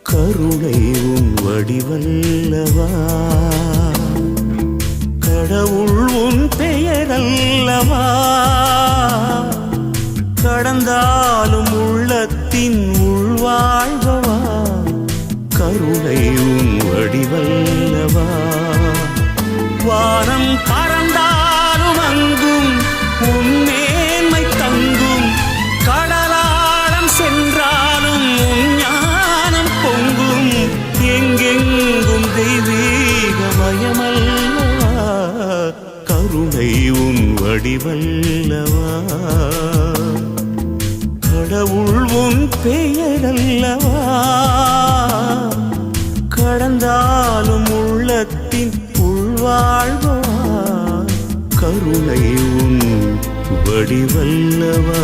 கருணை உன் வடிவல்லவா, கடவுள் உன் பெயரல்லவா, கடந்தாலும் உள்ளத்தின் உள்வாழ்வவா, கருணை உன் வடிவல்லவா. வானம் பறந்தாலும் அங்கும் உன் மேன்மை தங்கும், கடலாழம் சென்றாலும் உன் ஞானம் பொங்கும், எங்கெங்கும் தெய்வீகமயமல்லவா, கருணை உன் வடிவல்லவா, கடவுள் உன் பெயரல்லவா, கடந்தாலும் உள்ளத்தின் உள்வாழ்வா, கருணை உன் வடிவல்லவா.